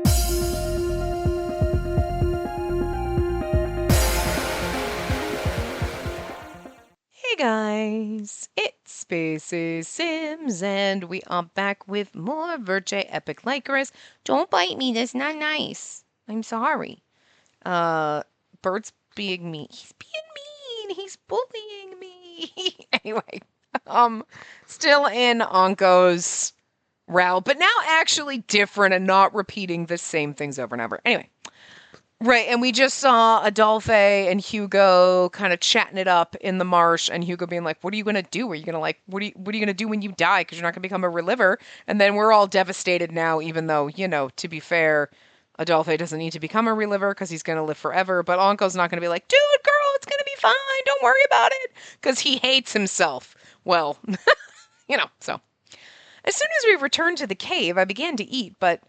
Hey guys, it's Spacey Sims, and we are back with more Virche Epic Lycoris. Don't bite me, that's not nice. I'm sorry. Uh, Bert's being mean. He's being mean. He's bullying me. Anyway, um, still in Anko's route, but now actually different and not repeating the same things over and over. Anyway, right, and we just saw Adolphe and Hugo kind of chatting it up in the marsh, and Hugo being like, "What are you gonna do? Are you gonna what are you gonna do when you die? Because you're not gonna become a reliver." And then we're all devastated now, even though to be fair, Adolphe doesn't need to become a reliver because he's gonna live forever. But Anko's not gonna be like, "Dude, girl, it's gonna be fine. Don't worry about it," because he hates himself. Well, So as soon as we returned to the cave, I began to eat, but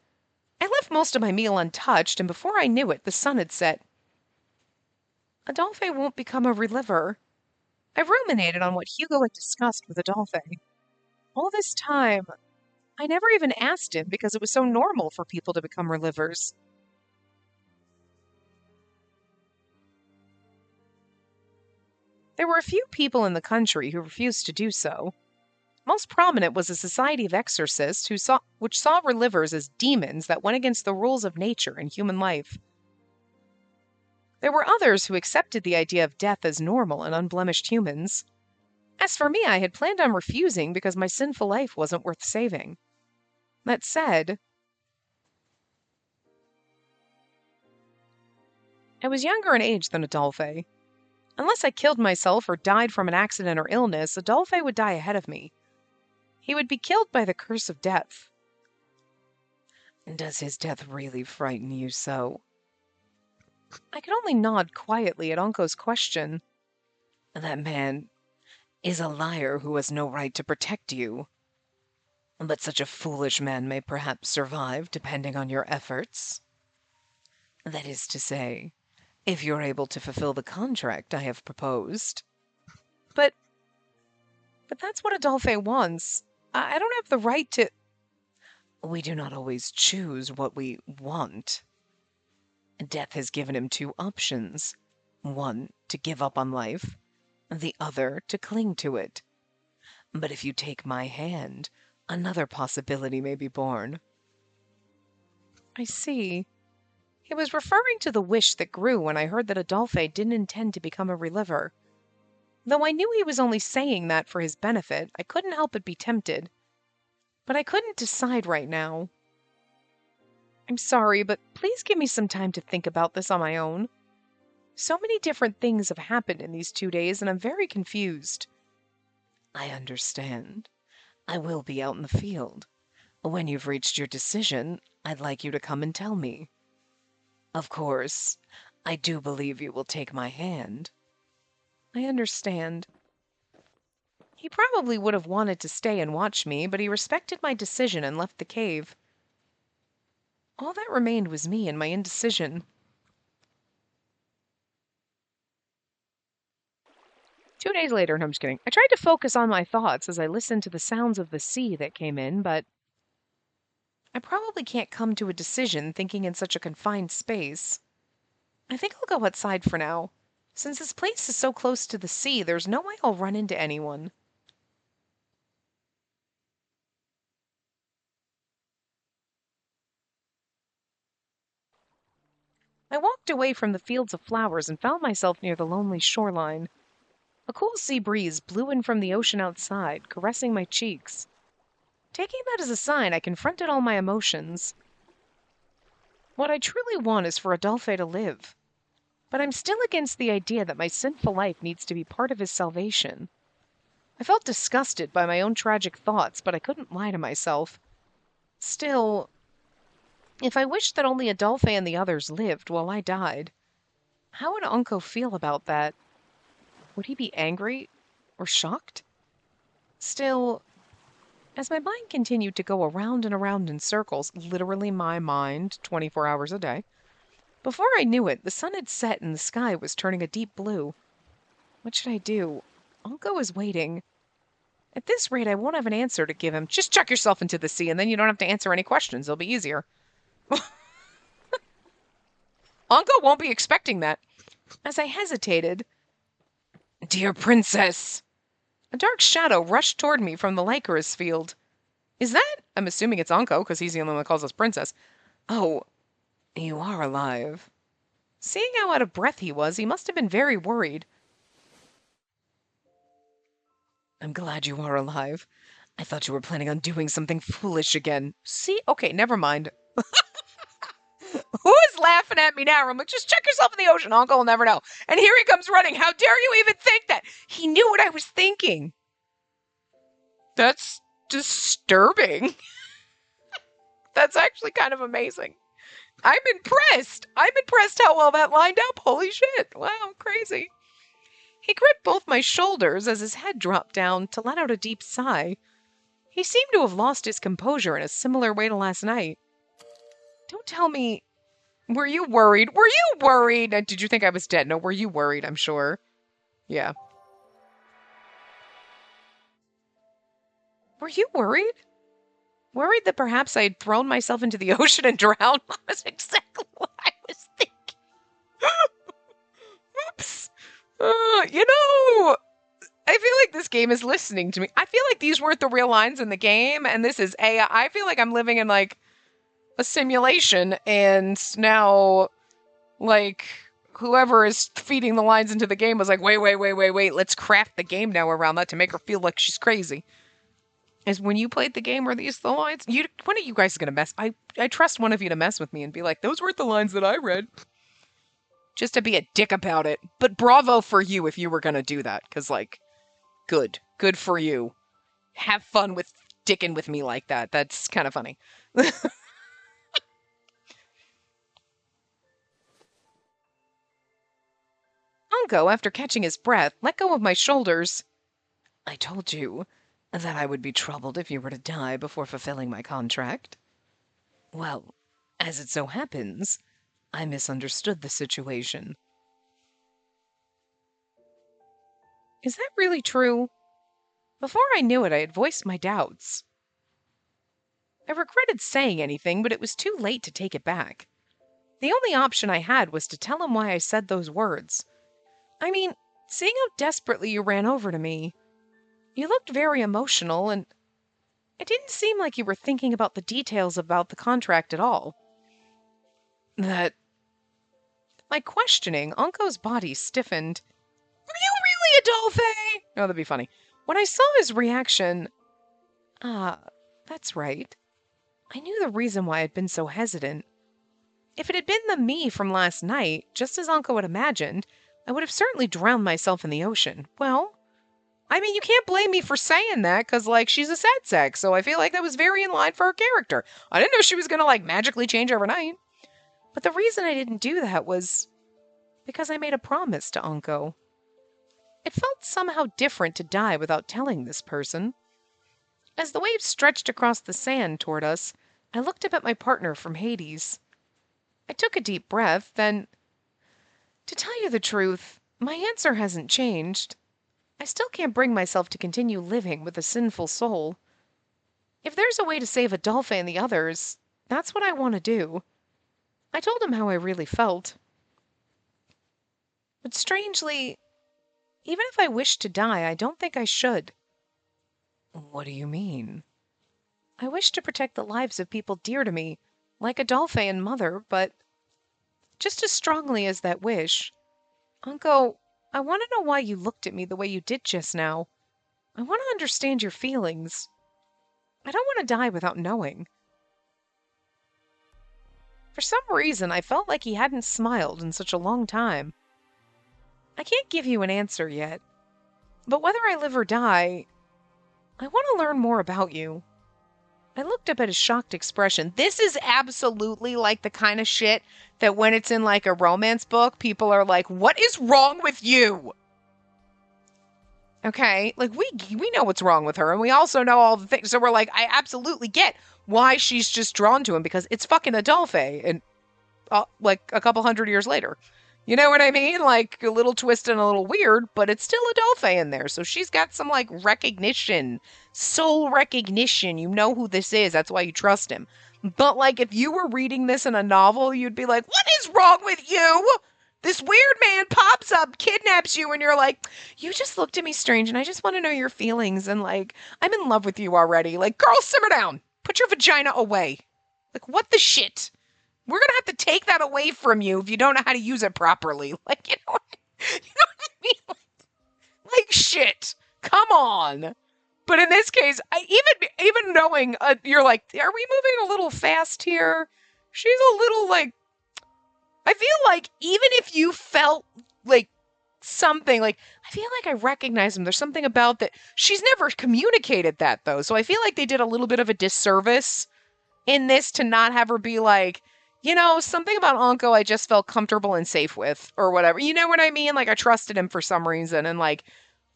I left most of my meal untouched, and before I knew it, the sun had set. Adolphe won't become a reliver. I ruminated on what Hugo had discussed with Adolphe. All this time, I never even asked him because it was so normal for people to become relivers. There were a few people in the country who refused to do so. Most prominent was a society of exorcists which saw relivers as demons that went against the rules of nature and human life. There were others who accepted the idea of death as normal and unblemished humans. As for me, I had planned on refusing because my sinful life wasn't worth saving. That said, I was younger in age than Adolphe. Unless I killed myself or died from an accident or illness, Adolphe would die ahead of me. He would be killed by the curse of death. Does his death really frighten you so? I could only nod quietly at Anko's question. That man is a liar who has no right to protect you. But such a foolish man may perhaps survive, depending on your efforts. That is to say, if you're able to fulfill the contract I have proposed. But that's what Adolphe wants. I don't have the right to... We do not always choose what we want. Death has given him two options. One, to give up on life. The other, to cling to it. But if you take my hand, another possibility may be born. I see. He was referring to the wish that grew when I heard that Adolphe didn't intend to become a reliver. Though I knew he was only saying that for his benefit, I couldn't help but be tempted. But I couldn't decide right now. I'm sorry, but please give me some time to think about this on my own. So many different things have happened in these 2 days, and I'm very confused. I understand. I will be out in the field. When you've reached your decision, I'd like you to come and tell me. Of course, I do believe you will take my hand. I understand. He probably would have wanted to stay and watch me, but he respected my decision and left the cave. All that remained was me and my indecision. 2 days later, no, I'm just kidding. I tried to focus on my thoughts as I listened to the sounds of the sea that came in, but I probably can't come to a decision thinking in such a confined space. I think I'll go outside for now. Since this place is so close to the sea, there's no way I'll run into anyone. I walked away from the fields of flowers and found myself near the lonely shoreline. A cool sea breeze blew in from the ocean outside, caressing my cheeks. Taking that as a sign, I confronted all my emotions. What I truly want is for Adolphe to live. But I'm still against the idea that my sinful life needs to be part of his salvation. I felt disgusted by my own tragic thoughts, but I couldn't lie to myself. Still, if I wished that only Adolphe and the others lived while I died, how would Uncle feel about that? Would he be angry or shocked? Still, as my mind continued to go around and around in circles, literally my mind, 24 hours a day, before I knew it, the sun had set and the sky was turning a deep blue. What should I do? Uncle is waiting. At this rate, I won't have an answer to give him. Just chuck yourself into the sea, and then you don't have to answer any questions. It'll be easier. Anko won't be expecting that. As I hesitated, "Dear princess!" A dark shadow rushed toward me from the Lycoris field. Is that? I'm assuming it's Anko, because he's the only one that calls us princess. Oh, you are alive. Seeing how out of breath he was, he must have been very worried. I'm glad you are alive. I thought you were planning on doing something foolish again. See? Okay, never mind. Who is laughing at me now? I'm like, just check yourself in the ocean. Uncle will never know. And here he comes running. How dare you even think that? He knew what I was thinking. That's disturbing. That's actually kind of amazing. I'm impressed. I'm impressed how well that lined up. Holy shit. Wow, crazy. He gripped both my shoulders as his head dropped down to let out a deep sigh. He seemed to have lost his composure in a similar way to last night. Don't tell me... Were you worried? Were you worried? Did you think I was dead? No, were you worried? I'm sure. Yeah. Were you worried? Worried that perhaps I had thrown myself into the ocean and drowned? That was exactly what I was thinking. Oops. I feel like this game is listening to me. I feel like these weren't the real lines in the game, and this is AI. I feel like I'm living in, like, a simulation, and now, like, whoever is feeding the lines into the game was like, wait, let's craft the game now around that to make her feel like she's crazy. Is when you played the game, were these the lines? One of you guys is going to mess... I trust one of you to mess with me and be like, those weren't the lines that I read. Just to be a dick about it. But bravo for you if you were going to do that, because, like, good. Good for you. Have fun with dicking with me like that. That's kind of funny. Unko, after catching his breath, let go of my shoulders. I told you that I would be troubled if you were to die before fulfilling my contract. Well, as it so happens, I misunderstood the situation. Is that really true? Before I knew it, I had voiced my doubts. I regretted saying anything, but it was too late to take it back. The only option I had was to tell him why I said those words. I mean, seeing how desperately you ran over to me, you looked very emotional, and it didn't seem like you were thinking about the details about the contract at all. That... My questioning, Unko's body stiffened. Were you really a dolphin? Oh, that'd be funny. When I saw his reaction... that's right. I knew the reason why I'd been so hesitant. If it had been the me from last night, just as Unko had imagined, I would have certainly drowned myself in the ocean. Well, I mean, you can't blame me for saying that, because, like, she's a sad sex, so I feel like that was very in line for her character. I didn't know she was going to, like, magically change overnight. But the reason I didn't do that was because I made a promise to Unko. It felt somehow different to die without telling this person. As the waves stretched across the sand toward us, I looked up at my partner from Hades. I took a deep breath, then... To tell you the truth, my answer hasn't changed. I still can't bring myself to continue living with a sinful soul. If there's a way to save Adolphe and the others, that's what I want to do. I told him how I really felt. But strangely, even if I wished to die, I don't think I should. What do you mean? I wish to protect the lives of people dear to me, like Adolphe and Mother, but just as strongly as that wish, Unko, I want to know why you looked at me the way you did just now. I want to understand your feelings. I don't want to die without knowing. For some reason, I felt like he hadn't smiled in such a long time. I can't give you an answer yet, but whether I live or die, I want to learn more about you. I looked up at his shocked expression. This is absolutely like the kind of shit that when it's in like a romance book, people are like, what is wrong with you? Okay, like we know what's wrong with her, and we also know all the things. So we're like, I absolutely get why she's just drawn to him, because it's fucking Adolphe, and like a couple hundred years later. You know what I mean? Like, a little twisted and a little weird, but it's still Adolphe in there. So she's got some, like, recognition. Soul recognition. You know who this is. That's why you trust him. But, like, if you were reading this in a novel, you'd be like, what is wrong with you? This weird man pops up, kidnaps you, and you're like, you just looked at me strange, and I just want to know your feelings, and, like, I'm in love with you already. Like, girl, simmer down. Put your vagina away. Like, what the shit? We're gonna have to take that away from you if you don't know how to use it properly. Like, you know what I mean? Like shit. Come on. But in this case, even knowing, you're like, are we moving a little fast here? She's a little like. I feel like even if you felt like something, like I feel like I recognize him. There's something about that. She's never communicated that though, so I feel like they did a little bit of a disservice in this to not have her be like, something about Anko I just felt comfortable and safe with, or whatever. You know what I mean? Like I trusted him for some reason, and like.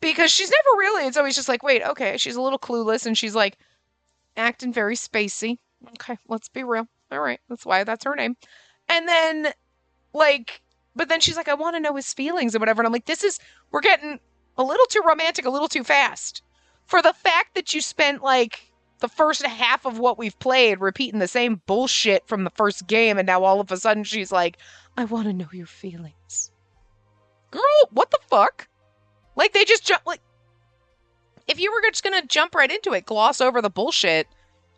Because she's never really, it's always just like, wait, okay, she's a little clueless, and she's like acting very spacey. Okay, let's be real. All right, that's her name. And then, like, but then she's like, I want to know his feelings and whatever. And I'm like, we're getting a little too romantic, a little too fast. For the fact that you spent, like, the first half of what we've played repeating the same bullshit from the first game, and now all of a sudden she's like, I want to know your feelings. Girl, what the fuck? Like, they just jump, like, if you were just going to jump right into it, gloss over the bullshit,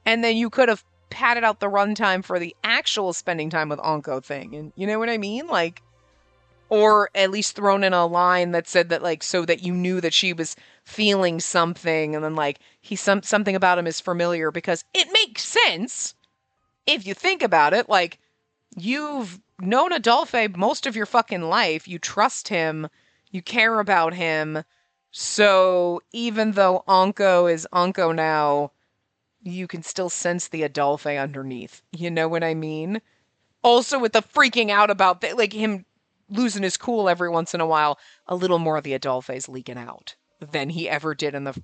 and then you could have padded out the runtime for the actual spending time with Anko thing. And you know what I mean? Like, or at least thrown in a line that said that, like, so that you knew that she was feeling something, and then, like, something about him is familiar, because it makes sense if you think about it. Like, you've known Adolphe most of your fucking life. You trust him. You care about him. So even though Anko is Anko now, you can still sense the Adolphe underneath. You know what I mean? Also with the freaking out about like him losing his cool every once in a while, a little more of the Adolphe's leaking out than he ever did in the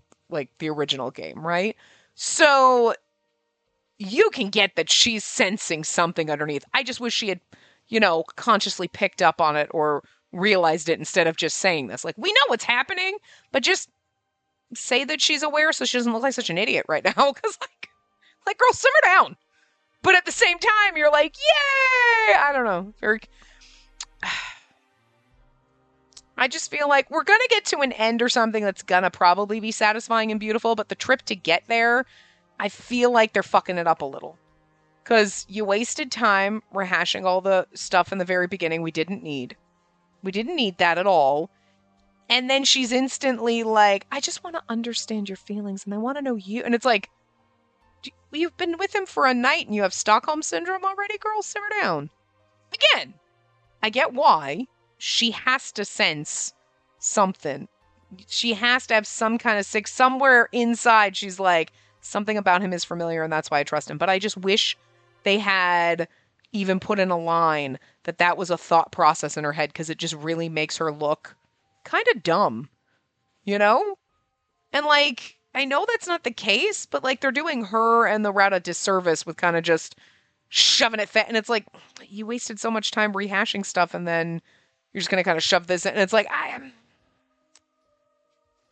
original game, right? So you can get that she's sensing something underneath. I just wish she had, consciously picked up on it or realized it instead of just saying this. Like, we know what's happening, but just say that she's aware so she doesn't look like such an idiot right now. Because, like, girl, simmer down. But at the same time, you're like, yay! I don't know. I just feel like we're going to get to an end or something that's going to probably be satisfying and beautiful, but the trip to get there, I feel like they're fucking it up a little. Because you wasted time rehashing all the stuff in the very beginning we didn't need. We didn't need that at all. And then she's instantly like, I just want to understand your feelings and I want to know you. And it's like, you've been with him for a night and you have Stockholm Syndrome already, girl? Simmer down. Again, I get why. She has to sense something. She has to have some kind of somewhere inside she's like, something about him is familiar and that's why I trust him. But I just wish they had even put in a line that was a thought process in her head, because it just really makes her look kind of dumb, And, like, I know that's not the case, but, like, they're doing her and the route a disservice with kind of just shoving it and it's like, you wasted so much time rehashing stuff and then you're just going to kind of shove this in. And it's like,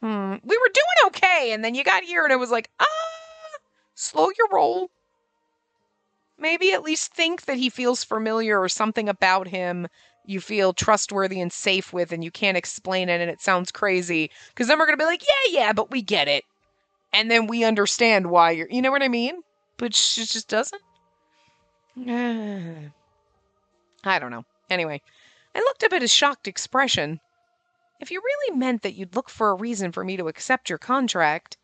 we were doing okay, and then you got here and it was like, slow your roll. Maybe at least think that he feels familiar or something about him you feel trustworthy and safe with, and you can't explain it and it sounds crazy. Because then we're going to be like, yeah, but we get it. And then we understand why you know what I mean? But she just doesn't. I don't know. Anyway, I looked up at his shocked expression. If you really meant that you'd look for a reason for me to accept your contract,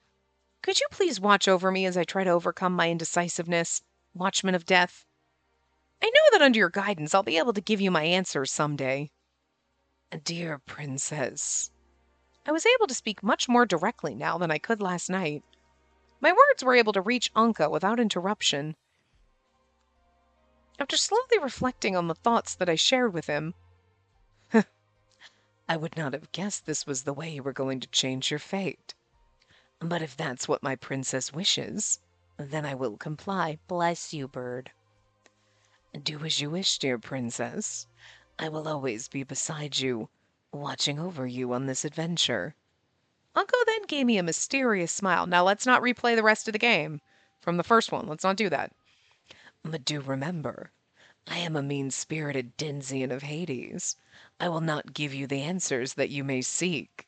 could you please watch over me as I try to overcome my indecisiveness? Watchman of Death. I know that under your guidance I'll be able to give you my answers someday. Dear Princess, I was able to speak much more directly now than I could last night. My words were able to reach Anko without interruption. After slowly reflecting on the thoughts that I shared with him, I would not have guessed this was the way you were going to change your fate. But if that's what my princess wishes, then I will comply. Bless you, bird. Do as you wish, dear princess. I will always be beside you, watching over you on this adventure. Anko then gave me a mysterious smile. Now let's not replay the rest of the game from the first one. Let's not do that. But do remember, I am a mean-spirited Denzian of Hades. I will not give you the answers that you may seek.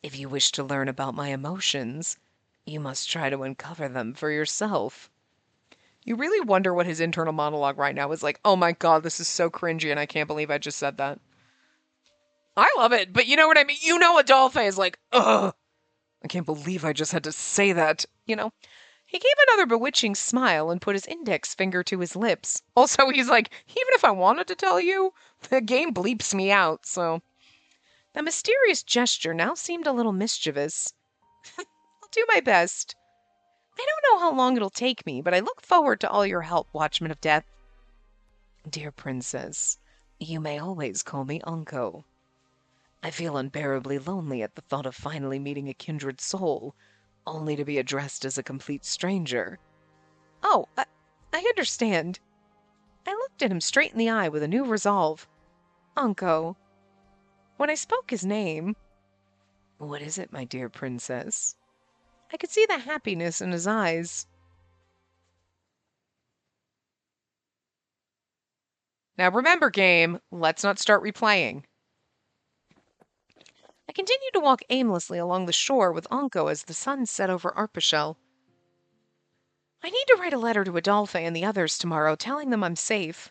If you wish to learn about my emotions, you must try to uncover them for yourself. You really wonder what his internal monologue right now is like. Oh my god, this is so cringy and I can't believe I just said that. I love it, but you know what I mean? You know Adolphe is like, ugh, I can't believe I just had to say that, you know? He gave another bewitching smile and put his index finger to his lips. Also, he's like, even if I wanted to tell you, the game bleeps me out, so... The mysterious gesture now seemed a little mischievous. I'll do my best. I don't know how long it'll take me, but I look forward to all your help, Watchman of Death. Dear Princess, you may always call me Unco. I feel unbearably lonely at the thought of finally meeting a kindred soul, only to be addressed as a complete stranger. Oh, I understand. I looked at him straight in the eye with a new resolve. Unco. When I spoke his name... What is it, my dear princess? I could see the happiness in his eyes. Now remember, game, let's not start replaying. I continued to walk aimlessly along the shore with Anko as the sun set over Arpachel. I need to write a letter to Adolphe and the others tomorrow, telling them I'm safe.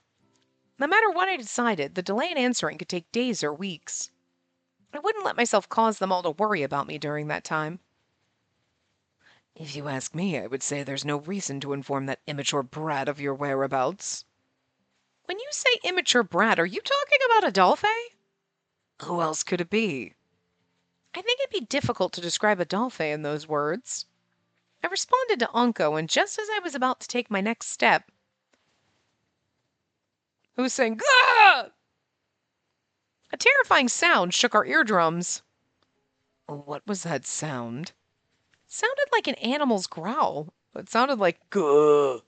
No matter what I decided, the delay in answering could take days or weeks. I wouldn't let myself cause them all to worry about me during that time. If you ask me, I would say there's no reason to inform that immature brat of your whereabouts. When you say immature brat, are you talking about Adolphe? Who else could it be? I think it'd be difficult to describe Adolphe in those words. I responded to Unco, and just as I was about to take my next step... Who's saying, Gah! A terrifying sound shook our eardrums. What was that sound? It sounded like an animal's growl. It sounded like, Gah!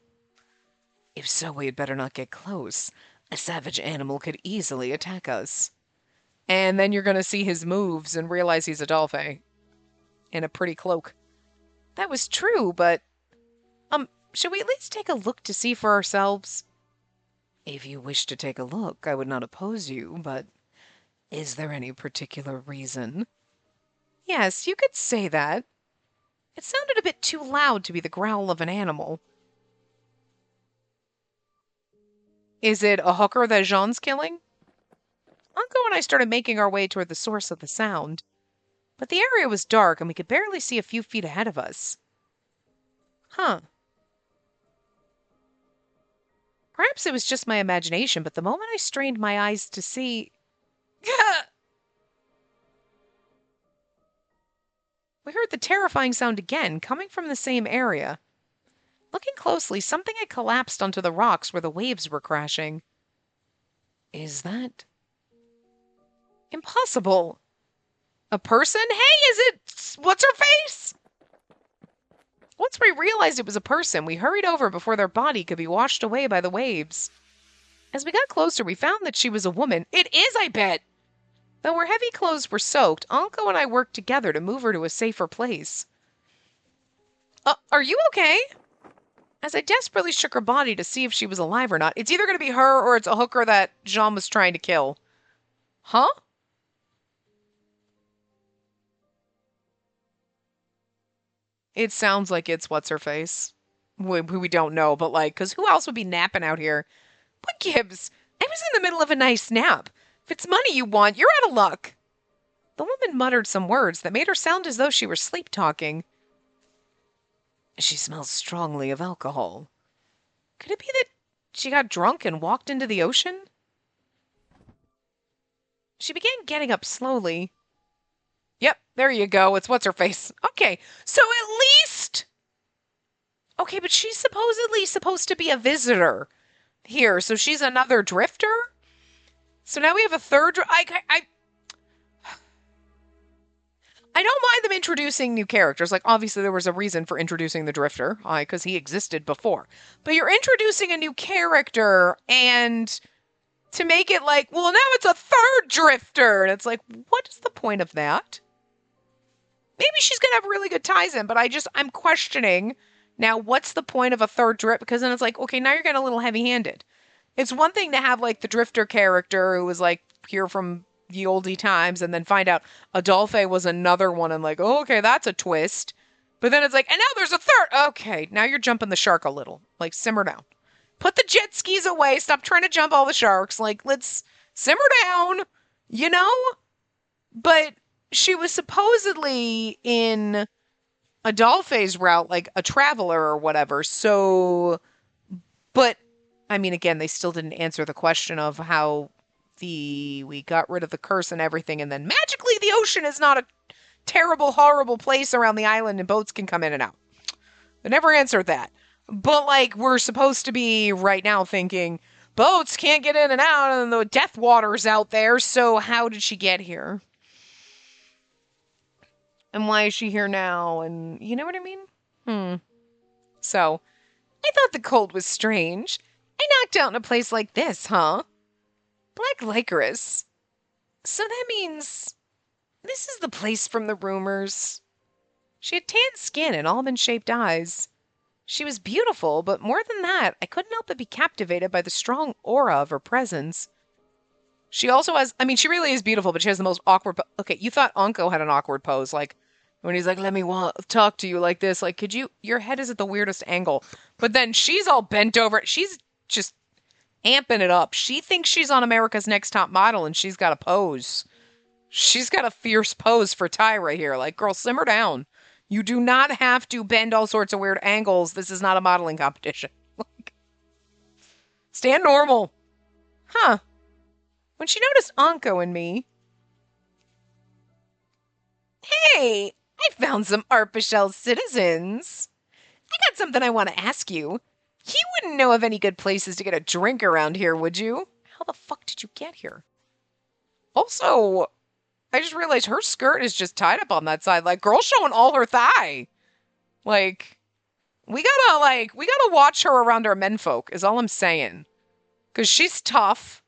If so, we had better not get close. A savage animal could easily attack us. And then you're going to see his moves and realize he's Adolphe. In a pretty cloak. That was true, but... should we at least take a look to see for ourselves? If you wish to take a look, I would not oppose you, but... Is there any particular reason? Yes, you could say that. It sounded a bit too loud to be the growl of an animal. Is it a hooker that Jean's killing? Uncle and I started making our way toward the source of the sound. But the area was dark and we could barely see a few feet ahead of us. Huh. Perhaps it was just my imagination, but the moment I strained my eyes to see... We heard the terrifying sound again, coming from the same area. Looking closely, something had collapsed onto the rocks where the waves were crashing. Is that... Impossible. A person? Hey, is it... What's her face? Once we realized it was a person, we hurried over before their body could be washed away by the waves. As we got closer, we found that she was a woman. It is, I bet! Though her heavy clothes were soaked, Anko and I worked together to move her to a safer place. Are you okay? As I desperately shook her body to see if she was alive or not, it's either going to be her or it's a hooker that Jean was trying to kill. Huh? It sounds like it's what's-her-face. We don't know, but like, because who else would be napping out here? What gives? I was in the middle of a nice nap. If it's money you want, you're out of luck. The woman muttered some words that made her sound as though she were sleep-talking. She smells strongly of alcohol. Could it be that she got drunk and walked into the ocean? She began getting up slowly. Yep, there you go. It's what's-her-face. Okay, so at least... Okay, but she's supposedly supposed to be a visitor here, so she's another drifter? So now we have a third... I don't mind them introducing new characters. Like, obviously there was a reason for introducing the Drifter, because he existed before. But you're introducing a new character, and to make it like, well, now it's a third Drifter! And it's like, what is the point of that? Maybe she's going to have really good ties in, but I'm questioning, Now, what's the point of a third drift? Because then it's like, okay, now you're getting a little heavy-handed. It's one thing to have, like, the drifter character who was, like, here from the oldie times and then find out Adolphe was another one and like, oh, okay, that's a twist. But then it's like, and now there's a third. Okay, now you're jumping the shark a little. Like, simmer down. Put the jet skis away. Stop trying to jump all the sharks. Like, let's simmer down, you know? But she was supposedly in Adolphe's route, like a traveler or whatever. So, but, I mean, again, they still didn't answer the question of how we got rid of the curse and everything, and then magically the ocean is not a terrible, horrible place around the island and boats can come in and out. They never answered that. But, like, we're supposed to be right now thinking, boats can't get in and out, and the death water's out there, so how did she get here? And why is she here now? And you know what I mean? So, I thought the cold was strange. I knocked out in a place like this, huh? Black Lycoris. So that means this is the place from the rumors. She had tan skin and almond-shaped eyes. She was beautiful, but more than that, I couldn't help but be captivated by the strong aura of her presence. She also has, I mean, she really is beautiful, but she has the most awkward, okay, you thought Anko had an awkward pose, like, when he's like, let me talk to you like this, like, could you, your head is at the weirdest angle. But then she's all bent over, she's just amping it up. She thinks she's on America's Next Top Model, and she's got a pose. She's got a fierce pose for Tyra here. Like, girl, simmer down. You do not have to bend all sorts of weird angles. This is not a modeling competition. Like, stand normal. Huh. When she noticed Anko and me, hey, I found some Arpachel citizens. I got something I want to ask you. You wouldn't know of any good places to get a drink around here, would you? How the fuck did you get here? Also, I just realized her skirt is just tied up on that side. Like, girl's showing all her thigh. Like, we gotta watch her around our menfolk, is all I'm saying. Because she's tough.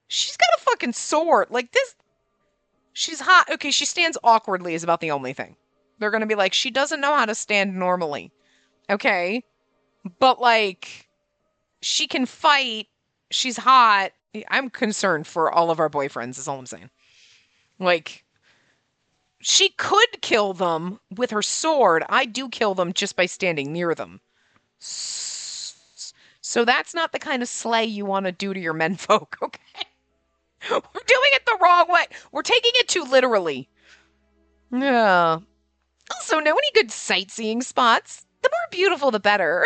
She's got a fucking sword. Like, this, she's hot. Okay, she stands awkwardly is about the only thing. They're gonna be like, she doesn't know how to stand normally. Okay? But, like, she can fight. She's hot. I'm concerned for all of our boyfriends, is all I'm saying. Like, she could kill them with her sword. I do kill them just by standing near them. So that's not the kind of slay you want to do to your menfolk, okay? We're doing it the wrong way. We're taking it too literally. Yeah. Also, know any good sightseeing spots? The more beautiful, the better.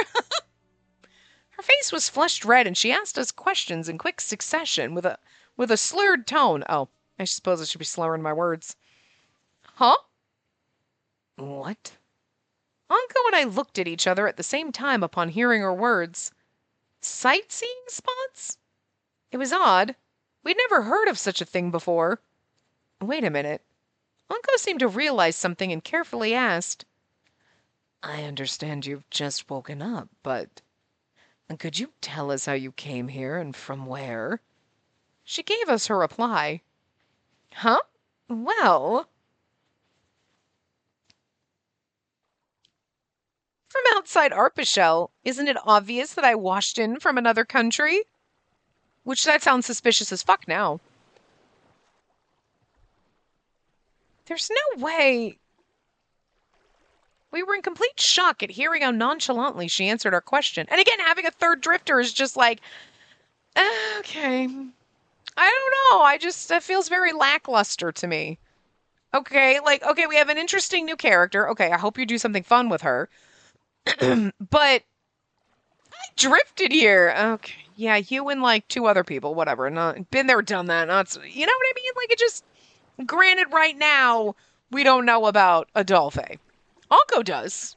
Her face was flushed red, and she asked us questions in quick succession with a slurred tone. Oh, I suppose I should be slurring my words. Huh? What? Anko and I looked at each other at the same time upon hearing her words. Sightseeing spots? It was odd. We'd never heard of such a thing before. Wait a minute. Anko seemed to realize something and carefully asked, I understand you've just woken up, but could you tell us how you came here and from where? She gave us her reply. Huh? Well, from outside Arpachel, isn't it obvious that I washed in from another country? Which that sounds suspicious as fuck now. There's no way. We were in complete shock at hearing how nonchalantly she answered our question. And again, having a third drifter is just like, okay. I don't know. That feels very lackluster to me. Okay, like, okay, we have an interesting new character. Okay, I hope you do something fun with her. But I drifted here. Okay, yeah, you and like two other people, whatever. Not been there, done that. Not, you know what I mean? Like, it just, granted, right now we don't know about Adolphe. Anko does,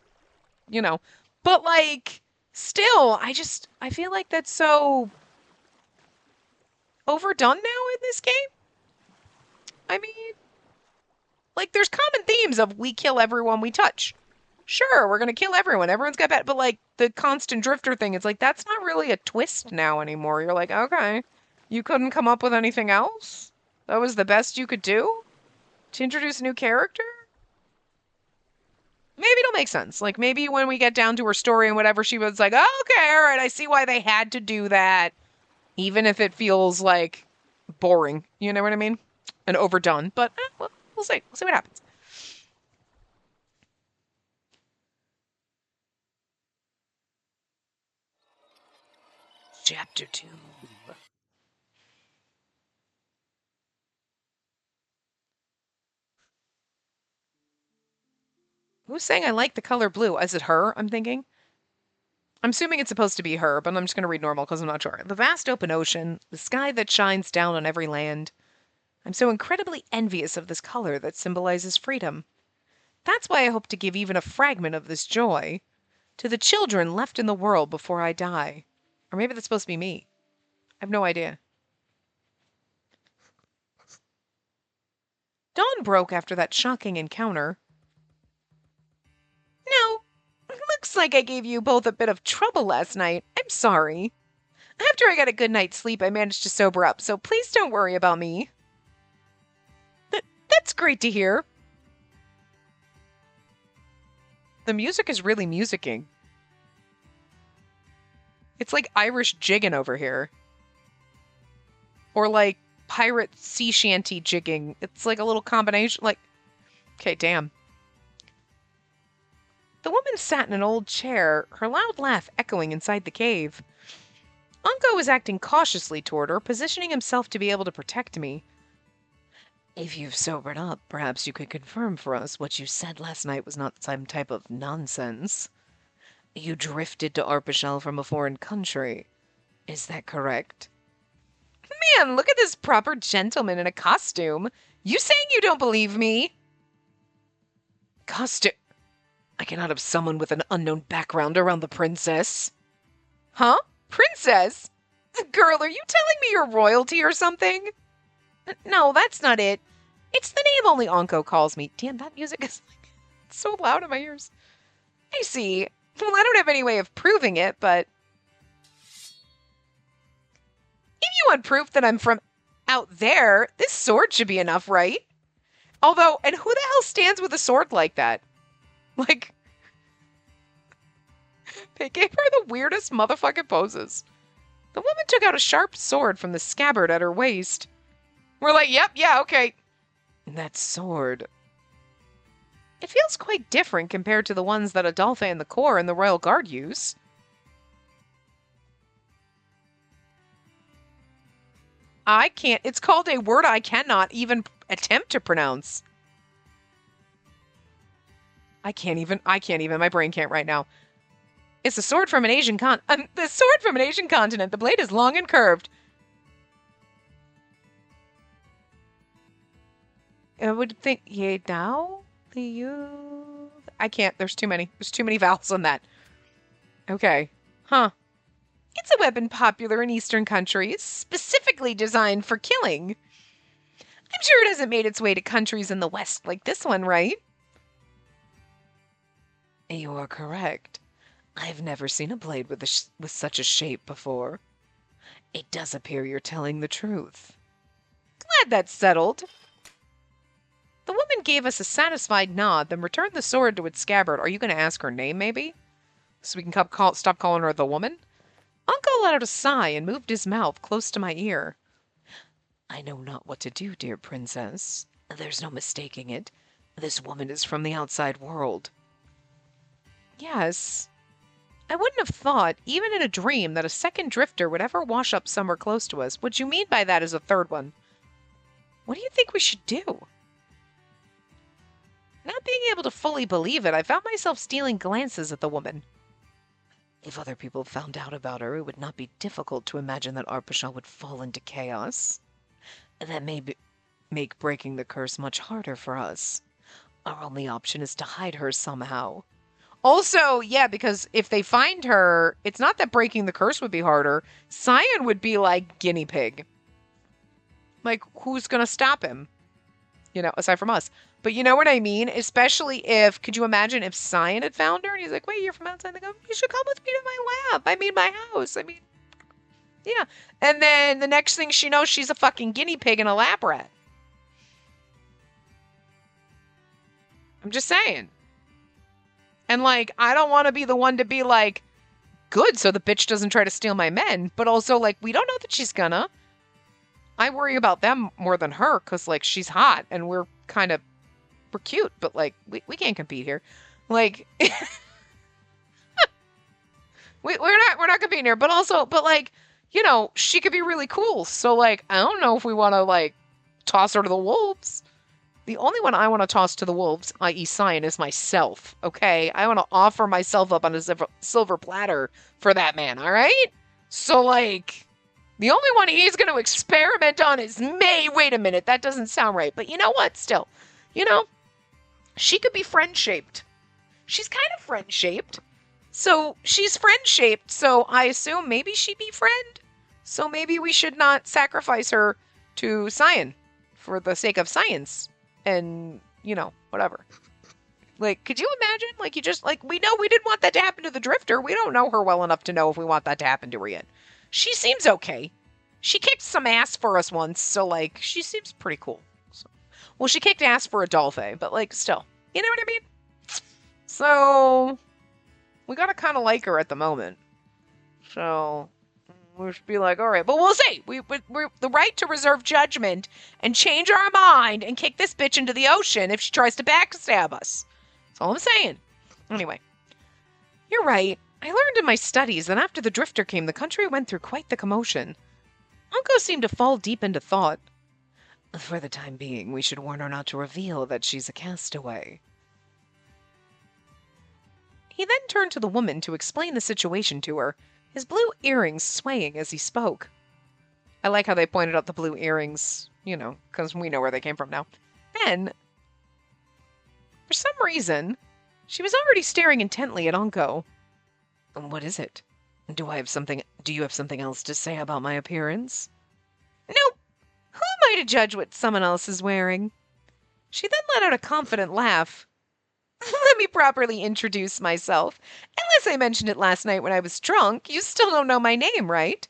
you know, but like, still, I feel like that's so overdone now in this game. I mean, like, there's common themes of we kill everyone we touch. Sure, we're gonna kill everyone. Everyone's got bad, but like the constant drifter thing, it's like that's not really a twist now anymore. You're like, okay, you couldn't come up with anything else? That was the best you could do to introduce a new character? maybe it'll make sense. Like, maybe when we get down to her story and whatever, she was like, oh, okay, all right, I see why they had to do that. Even if it feels, like, boring. You know what I mean? And overdone. But, well, we'll see. We'll see what happens. Chapter 2. Who's saying I like the color blue? Is it her, I'm thinking? I'm assuming it's supposed to be her, but I'm just going to read normal because I'm not sure. The vast open ocean, the sky that shines down on every land. I'm so incredibly envious of this color that symbolizes freedom. That's why I hope to give even a fragment of this joy to the children left in the world before I die. Or maybe that's supposed to be me. I have no idea. Dawn broke after that shocking encounter. No, looks like I gave you both a bit of trouble last night. I'm sorry. After I got a good night's sleep, I managed to sober up, so please don't worry about me. That's great to hear. The music is really musicking. It's like Irish jigging over here. Or like pirate sea shanty jigging. It's like a little combination. Like, okay, damn. The woman sat in an old chair, her loud laugh echoing inside the cave. Unko was acting cautiously toward her, positioning himself to be able to protect me. If you've sobered up, perhaps you could confirm for us what you said last night was not some type of nonsense. You drifted to Arpachel from a foreign country. Is that correct? Man, look at this proper gentleman in a costume. You saying you don't believe me? Costume? I cannot have someone with an unknown background around the princess. Huh? Princess? Girl, are you telling me you're royalty or something? No, that's not it. It's the name only Anko calls me. Damn, that music is like so loud in my ears. I see. Well, I don't have any way of proving it, but if you want proof that I'm from out there, this sword should be enough, right? Although, and who the hell stands with a sword like that? Like, they gave her the weirdest motherfucking poses. The woman took out a sharp sword from the scabbard at her waist. We're like, yep, yeah, okay. That sword. It feels quite different compared to the ones that Adolphe and the Corps and the Royal Guard use. I can't, it's called a word I cannot even attempt to pronounce. I can't even, my brain can't right now. It's a sword from an Asian continent. The blade is long and curved. I would think, ye now? I can't, there's too many vowels on that. Okay. Huh. It's a weapon popular in Eastern countries, specifically designed for killing. I'm sure it hasn't made its way to countries in the West like this one, right? You are correct. I've never seen a blade with such a shape before. It does appear you're telling the truth. Glad that's settled. The woman gave us a satisfied nod, then returned the sword to its scabbard. Are you going to ask her name, maybe? So we can stop calling her the woman? Uncle let out a sigh and moved his mouth close to my ear. I know not what to do, dear princess. There's no mistaking it. This woman is from the outside world. Yes. I wouldn't have thought, even in a dream, that a second drifter would ever wash up somewhere close to us. What you mean by that is a third one. What do you think we should do? Not being able to fully believe it, I found myself stealing glances at the woman. If other people found out about her, it would not be difficult to imagine that Arpachel would fall into chaos. That may make breaking the curse much harder for us. Our only option is to hide her somehow. Also, yeah, because if they find her, it's not that breaking the curse would be harder. Cyan would be like guinea pig. Like, who's going to stop him? You know, aside from us. But you know what I mean? Especially if, could you imagine if Cyan had found her and he's like, wait, you're from outside the government? You should come with me to my lab. I mean, my house. I mean, yeah. And then the next thing she knows, she's a fucking guinea pig and a lab rat. I'm just saying. And, like, I don't want to be the one to be like, good, so the bitch doesn't try to steal my men. But also, like, we don't know that she's gonna. I worry about them more than her because, like, she's hot and we're cute, but, like, we can't compete here. Like, we're not competing here. But also, like, you know, she could be really cool. So, like, I don't know if we want to, like, toss her to the wolves. The only one I want to toss to the wolves, i.e. Cyan, is myself, okay? I want to offer myself up on a silver platter for that man, all right? So, like, the only one he's going to experiment on is May. Wait a minute, that doesn't sound right. But you know what? Still, you know, she could be friend-shaped. She's kind of friend-shaped. So, she's friend-shaped, so I assume maybe she'd be friend. So maybe we should not sacrifice her to Cyan for the sake of science. And, you know, whatever. Like, could you imagine? Like, you just, like, we know we didn't want that to happen to the Drifter. We don't know her well enough to know if we want that to happen to her yet. She seems okay. She kicked some ass for us once, so, like, she seems pretty cool. So, well, she kicked ass for Adolphe, but, like, still. You know what I mean? So, we gotta kind of like her at the moment. So, we should be like, all right, but we'll see. We're the right to reserve judgment and change our mind and kick this bitch into the ocean if she tries to backstab us. That's all I'm saying. Anyway, you're right. I learned in my studies that after the Drifter came, the country went through quite the commotion. Unko seemed to fall deep into thought. For the time being, we should warn her not to reveal that she's a castaway. He then turned to the woman to explain the situation to her, his blue earrings swaying as he spoke. I like how they pointed out the blue earrings, you know, because we know where they came from now. Then, for some reason, she was already staring intently at Unko. What is it? Do you have something else to say about my appearance? Nope. Who am I to judge what someone else is wearing? She then let out a confident laugh. Let me properly introduce myself. Unless I mentioned it last night when I was drunk, you still don't know my name, right?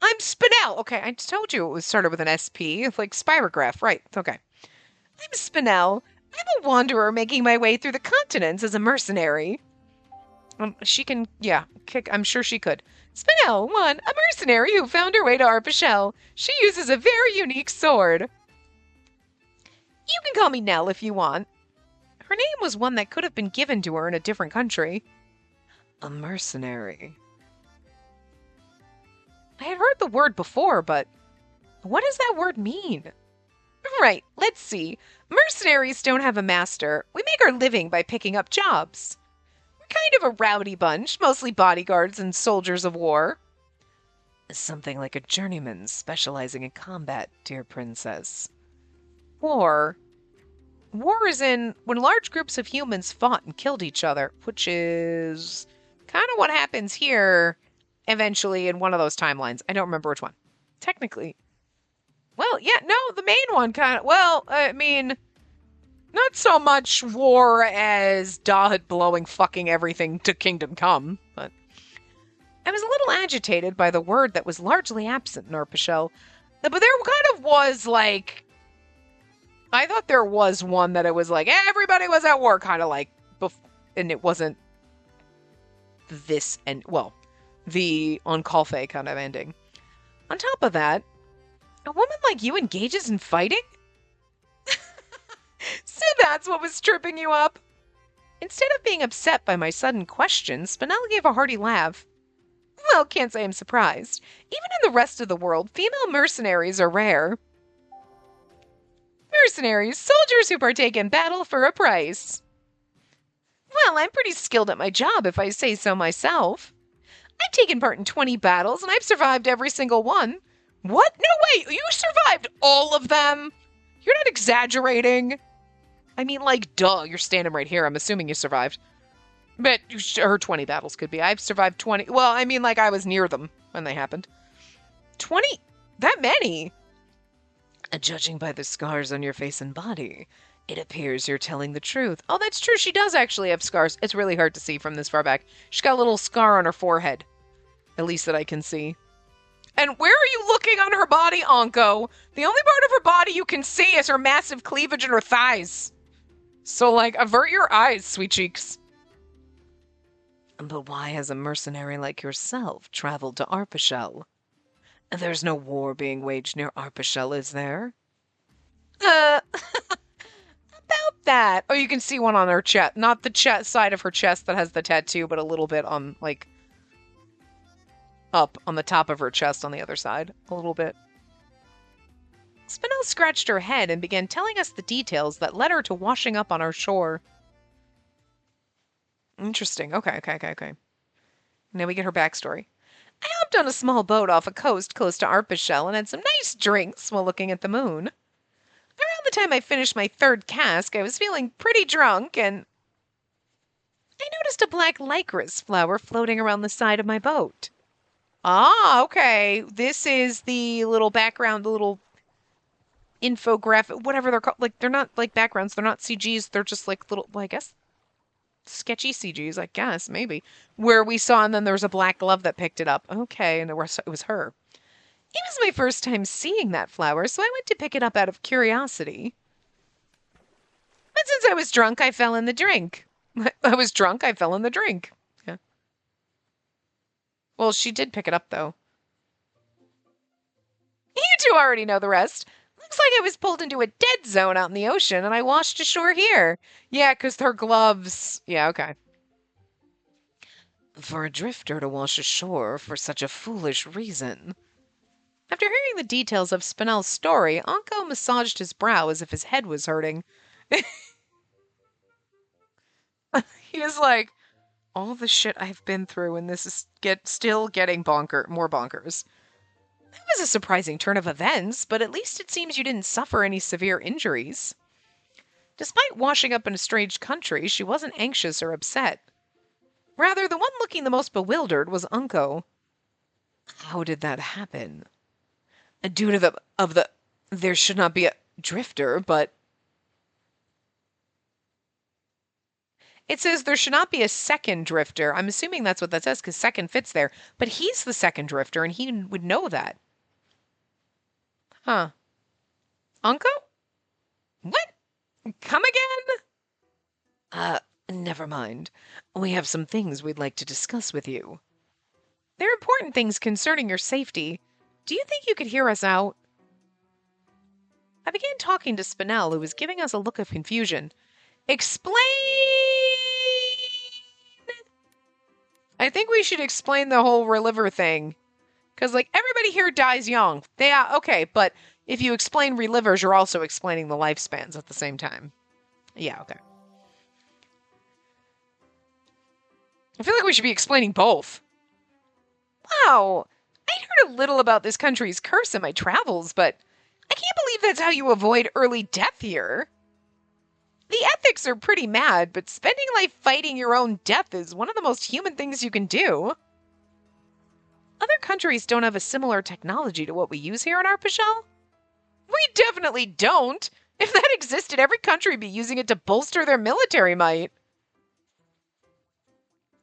I'm Spinel. Okay, I told you it was started with an SP, like spirograph, right? Okay. I'm Spinel. I'm a wanderer making my way through the continents as a mercenary. She can, yeah, kick. I'm sure she could. Spinel, one, a mercenary who found her way to Arpachel. She uses a very unique sword. You can call me Nell if you want. Her name was one that could have been given to her in a different country. A mercenary. I had heard the word before, but what does that word mean? Right, let's see. Mercenaries don't have a master. We make our living by picking up jobs. We're kind of a rowdy bunch, mostly bodyguards and soldiers of war. Something like a journeyman specializing in combat, dear princess. War is in when large groups of humans fought and killed each other, which is kind of what happens here eventually in one of those timelines. I don't remember which one. Technically. Well, yeah, no, the main one kind of, well, I mean, not so much war as Dahed blowing fucking everything to Kingdom Come, but I was a little agitated by the word that was largely absent in Arpachel. But there kind of was, like, I thought there was one that it was like, everybody was at war, kind of like, and it wasn't this, and, well, the Onkalfe kind of ending. On top of that, a woman like you engages in fighting? So that's what was tripping you up? Instead of being upset by my sudden question, Spinel gave a hearty laugh. Well, can't say I'm surprised. Even in the rest of the world, female mercenaries are rare. Mercenaries, soldiers who partake in battle for a price. Well, I'm pretty skilled at my job, if I say so myself. I've taken part in 20 battles, and I've survived every single one. What? No way! You survived all of them? You're not exaggerating. I mean, like, duh, you're standing right here. I'm assuming you survived. But her 20 battles could be. I've survived 20. Well, I mean, like, I was near them when they happened. 20? That many? Judging by the scars on your face and body, it appears you're telling the truth. Oh, that's true. She does actually have scars. It's really hard to see from this far back. She's got a little scar on her forehead. At least that I can see. And where are you looking on her body, Anko? The only part of her body you can see is her massive cleavage and her thighs. So, like, avert your eyes, sweet cheeks. But why has a mercenary like yourself traveled to Arpachel? There's no war being waged near Arpachel, is there? Uh, about that. Oh, you can see one on her chest. Not the chest side of her chest that has the tattoo, but a little bit on, like, up on the top of her chest on the other side. A little bit. Spinel scratched her head and began telling us the details that led her to washing up on our shore. Interesting. Okay. Now we get her backstory. I hopped on a small boat off a coast close to Arpachel and had some nice drinks while looking at the moon. Around the time I finished my third cask, I was feeling pretty drunk, and I noticed a black Lycoris flower floating around the side of my boat. Ah, okay. This is the little background, the little infographic, whatever they're called. Like, they're not like backgrounds, they're not CGs, they're just like little, well, I guess, sketchy CGs, I guess, maybe. Where we saw, and then there was a black glove that picked it up. Okay, and it was her. It was my first time seeing that flower, so I went to pick it up out of curiosity. But since I was drunk, I fell in the drink. I was drunk, I fell in the drink. Yeah. Well, she did pick it up, though. You two already know the rest. Looks like I was pulled into a dead zone out in the ocean, and I washed ashore here. Yeah, because her gloves... Yeah, okay. For a drifter to wash ashore for such a foolish reason. After hearing the details of Spinel's story, Anko massaged his brow as if his head was hurting. He was like, all the shit I've been through, and this is still getting more bonkers. That was a surprising turn of events, but at least it seems you didn't suffer any severe injuries. Despite washing up in a strange country, she wasn't anxious or upset. Rather, the one looking the most bewildered was Unko. How did that happen? Due to there should not be a drifter, but... It says there should not be a second drifter. I'm assuming that's what that says, because second fits there. But he's the second drifter, and he would know that. Huh. Unko? What? Come again? Never mind. We have some things we'd like to discuss with you. They're important things concerning your safety. Do you think you could hear us out? I began talking to Spinel, who was giving us a look of confusion. Explain! I think we should explain the whole reliver thing. Because, like, everybody here dies young. Okay, but if you explain relivers, you're also explaining the lifespans at the same time. Yeah, okay. I feel like we should be explaining both. Wow, I'd heard a little about this country's curse in my travels, but I can't believe that's how you avoid early death here. The ethics are pretty mad, but spending life fighting your own death is one of the most human things you can do. Other countries don't have a similar technology to what we use here in Arpachel. We definitely don't. If that existed, every country would be using it to bolster their military might.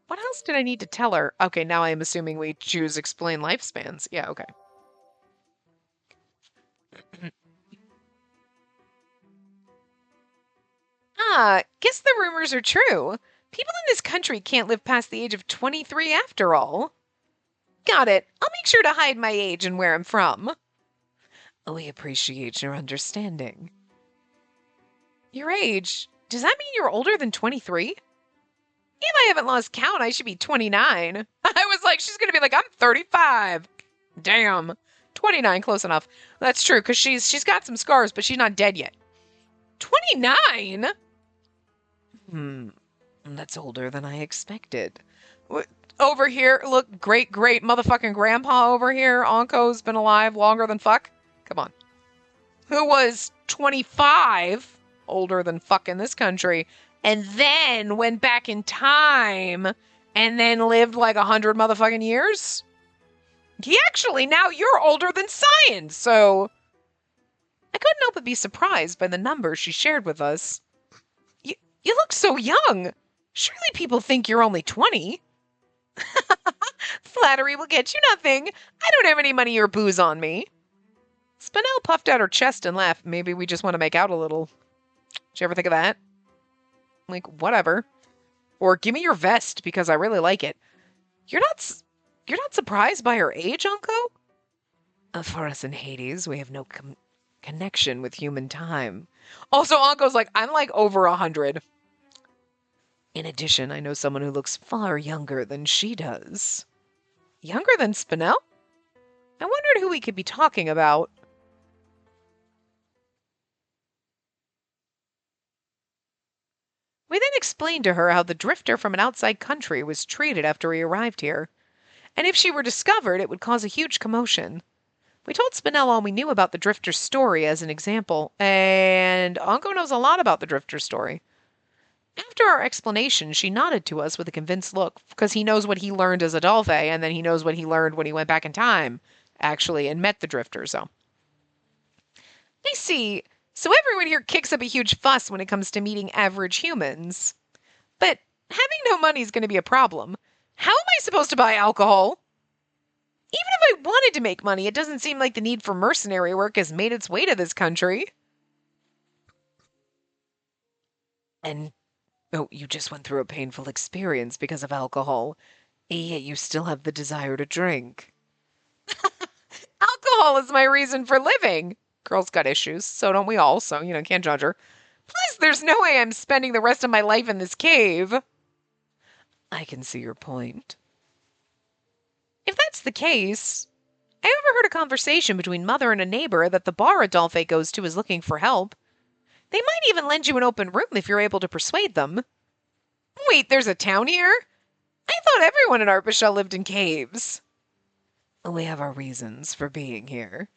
What else did I need to tell her? Okay, now I am assuming we choose explain lifespans. Yeah, okay. Guess the rumors are true. People in this country can't live past the age of 23 after all. Got it. I'll make sure to hide my age and where I'm from. We appreciate your understanding. Your age? Does that mean you're older than 23? If I haven't lost count, I should be 29. I was like, she's going to be like, I'm 35. Damn. 29, close enough. That's true, because she's got some scars, but she's not dead yet. 29? That's older than I expected. Over here, look, great motherfucking grandpa over here. Anko's been alive longer than fuck. Come on. Who was 25, older than fuck in this country, and then went back in time and then lived like 100 motherfucking years? Now you're older than science, so... I couldn't help but be surprised by the numbers she shared with us. You look so young. Surely people think you're only 20. Flattery will get you nothing. I don't have any money or booze on me. Spinel puffed out her chest and laughed. Maybe we just want to make out a little. Did you ever think of that? Like, whatever. Or give me your vest because I really like it. You're not you're not surprised by her age, Uncle? For us in Hades, we have no connection with human time. Also, Uncle's like, I'm like over 100. In addition, I know someone who looks far younger than she does. Younger than Spinel? I wondered who we could be talking about. We then explained to her how the drifter from an outside country was treated after he arrived here, and if she were discovered, it would cause a huge commotion. We told Spinel all we knew about the drifter's story as an example, and Uncle knows a lot about the drifter's story. After our explanation, she nodded to us with a convinced look, because he knows what he learned as Adolphe, and then he knows what he learned when he went back in time, actually, and met the drifter, so. I see. So everyone here kicks up a huge fuss when it comes to meeting average humans. But having no money is going to be a problem. How am I supposed to buy alcohol? Even if I wanted to make money, it doesn't seem like the need for mercenary work has made its way to this country. And, oh, you just went through a painful experience because of alcohol, yet you still have the desire to drink. Alcohol is my reason for living. Girl's got issues, so don't we all, so, can't judge her. Plus, there's no way I'm spending the rest of my life in this cave. I can see your point. If that's the case, I overheard a conversation between Mother and a neighbor that the bar Adolphe goes to is looking for help. They might even lend you an open room if you're able to persuade them. Wait, there's a town here? I thought everyone in Arpachel lived in caves. We have our reasons for being here.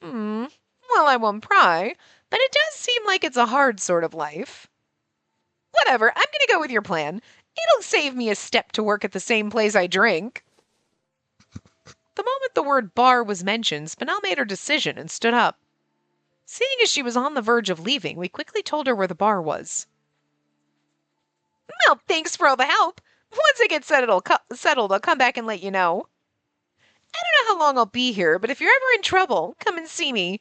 Well, I won't pry, but it does seem like it's a hard sort of life. Whatever, I'm gonna go with your plan. It'll save me a step to work at the same place I drink. The moment the word bar was mentioned, Spinel made her decision and stood up. Seeing as she was on the verge of leaving, we quickly told her where the bar was. Well, thanks for all the help. Once I get settled, I'll come back and let you know. I don't know how long I'll be here, but if you're ever in trouble, come and see me,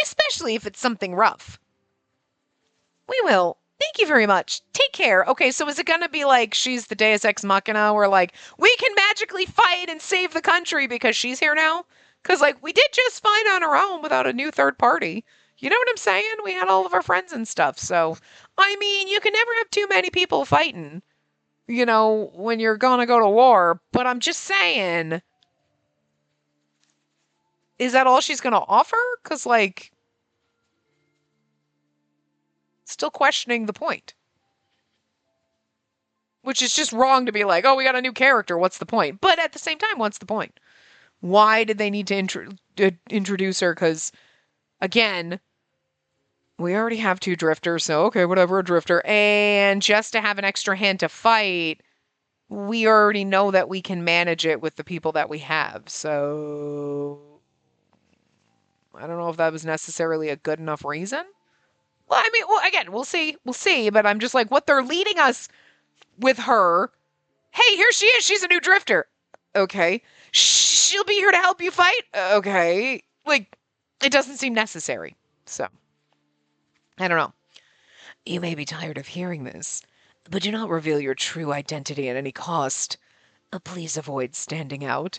especially if it's something rough. We will. Thank you very much. Take care. Okay, so is it gonna be like she's the Deus Ex Machina where like we can magically fight and save the country because she's here now? Because like we did just fine on our own without a new third party. You know what I'm saying? We had all of our friends and stuff. So, I mean, you can never have too many people fighting, when you're gonna go to war. But I'm just saying, is that all she's gonna offer? Because like, still questioning the point. Which is just wrong to be like, oh, we got a new character, what's the point? But at the same time, what's the point? Why did they need to introduce her? Because, again, we already have 2 drifters, so okay, whatever, a drifter. And just to have an extra hand to fight, we already know that we can manage it with the people that we have. So, I don't know if that was necessarily a good enough reason. Well, I mean, again, we'll see. We'll see, but I'm just like, what they're leading us with her. Hey, here she is. She's a new drifter. Okay. She'll be here to help you fight. Okay. Like, it doesn't seem necessary. So, I don't know. You may be tired of hearing this, but do not reveal your true identity at any cost. Please avoid standing out.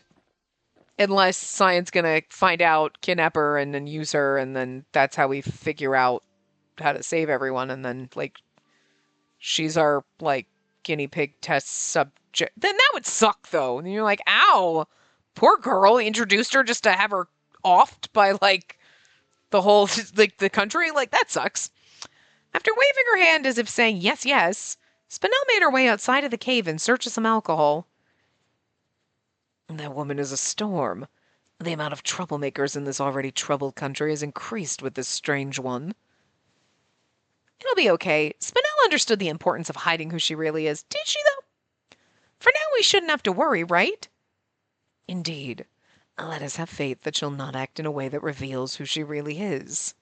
Unless Science gonna find out, kidnap her, and then use her, and then that's how we figure out how to save everyone, and then, like, she's our, like, guinea pig test subject. Then that would suck, though. And you're like, ow, poor girl. Introduced her just to have her offed by, like, the whole, like, the country. Like, that sucks. After waving her hand as if saying yes, yes, Spinel made her way outside of the cave in search of some alcohol. That woman is a storm. The amount of troublemakers in this already troubled country has increased with this strange one. It'll be okay. Spinel understood the importance of hiding who she really is. Did she, though? For now, we shouldn't have to worry, right? Indeed. Let us have faith that she'll not act in a way that reveals who she really is.